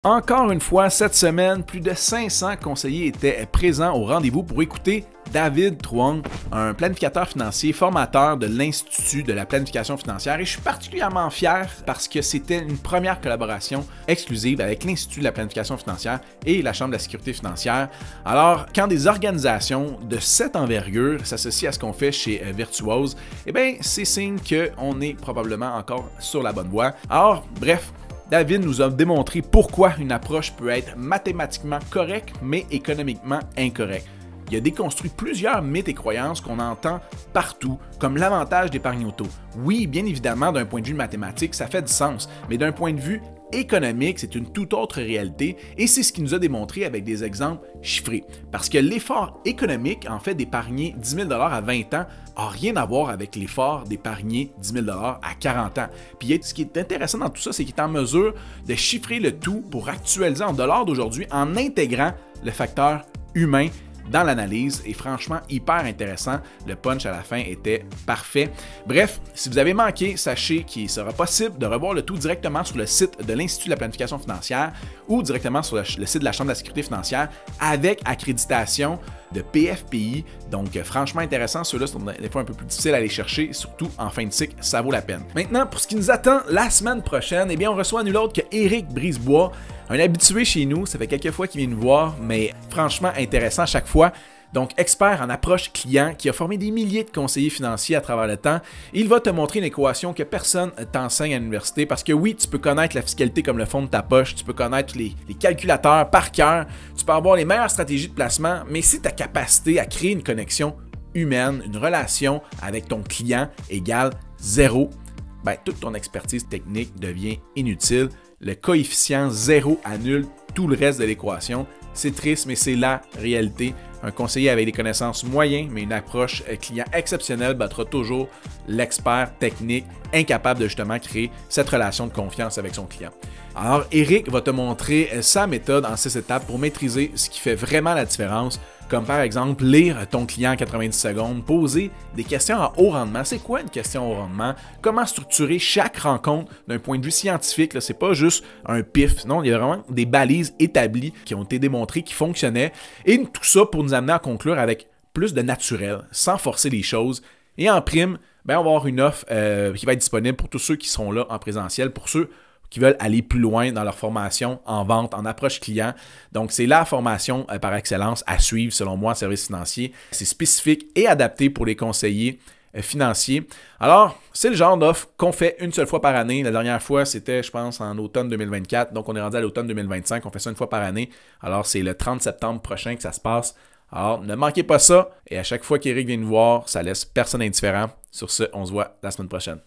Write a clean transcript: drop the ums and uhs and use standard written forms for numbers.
Encore une fois, cette semaine, plus de 500 conseillers étaient présents au rendez-vous pour écouter David Truong, un planificateur financier, formateur de l'Institut de la planification financière. Et je suis particulièrement fier parce que c'était une première collaboration exclusive avec l'Institut de la planification financière et la Chambre de la sécurité financière. Alors, quand des organisations de cette envergure s'associent à ce qu'on fait chez Virtuose, eh bien, c'est signe qu'on est probablement encore sur la bonne voie. Alors, bref, David nous a démontré pourquoi une approche peut être mathématiquement correcte, mais économiquement incorrecte. Il a déconstruit plusieurs mythes et croyances qu'on entend partout, comme l'avantage d'épargne auto. Oui, bien évidemment, d'un point de vue mathématique, ça fait du sens, mais d'un point de vue économique, c'est une toute autre réalité et c'est ce qu'il nous a démontré avec des exemples chiffrés. Parce que l'effort économique, en fait, d'épargner 10 000 $ à 20 ans n'a rien à voir avec l'effort d'épargner 10 000 $ à 40 ans. Puis ce qui est intéressant dans tout ça, c'est qu'il est en mesure de chiffrer le tout pour actualiser en dollars d'aujourd'hui en intégrant le facteur humain dans l'analyse et franchement hyper intéressant. Le punch à la fin était parfait. Bref, si vous avez manqué, sachez qu'il sera possible de revoir le tout directement sur le site de l'Institut de la planification financière ou directement sur le site de la Chambre de la sécurité financière avec accréditation de PFPI. Donc franchement intéressant, ceux-là sont des fois un peu plus difficiles à aller chercher, surtout en fin de cycle, ça vaut la peine. Maintenant, pour ce qui nous attend la semaine prochaine, eh bien on reçoit nul autre que Éric Brisebois, un habitué chez nous, ça fait quelques fois qu'il vient nous voir, mais franchement intéressant à chaque fois. Donc, expert en approche client qui a formé des milliers de conseillers financiers à travers le temps. Il va te montrer une équation que personne t'enseigne à l'université parce que oui, tu peux connaître la fiscalité comme le fond de ta poche, tu peux connaître les calculateurs par cœur, tu peux avoir les meilleures stratégies de placement, mais si ta capacité à créer une connexion humaine, une relation avec ton client égale zéro, ben, toute ton expertise technique devient inutile. Le coefficient 0 annule tout le reste de l'équation. C'est triste, mais c'est la réalité. Un conseiller avec des connaissances moyennes, mais une approche client exceptionnelle battra toujours l'expert technique incapable de justement créer cette relation de confiance avec son client. Alors, Éric va te montrer sa méthode en 6 étapes pour maîtriser ce qui fait vraiment la différence, comme par exemple lire ton client en 90 secondes, poser des questions à haut rendement. C'est quoi une question à haut rendement? Comment structurer chaque rencontre d'un point de vue scientifique? Ce n'est pas juste un pif, non, il y a vraiment des balises établies qui ont été démontrées, qui fonctionnaient. Et tout ça pour nous amener à conclure avec plus de naturel, sans forcer les choses. Et en prime, ben, on va avoir une offre qui va être disponible pour tous ceux qui seront là en présentiel, pour ceux qui veulent aller plus loin dans leur formation en vente, en approche client. Donc, c'est la formation par excellence à suivre, selon moi, en service financier. C'est spécifique et adapté pour les conseillers financiers. Alors, c'est le genre d'offre qu'on fait une seule fois par année. La dernière fois, c'était, je pense, en automne 2024. Donc, on est rendu à l'automne 2025. On fait ça une fois par année. Alors, c'est le 30 septembre prochain que ça se passe. Alors, ne manquez pas ça. Et à chaque fois qu'Éric vient nous voir, ça laisse personne indifférent. Sur ce, on se voit la semaine prochaine.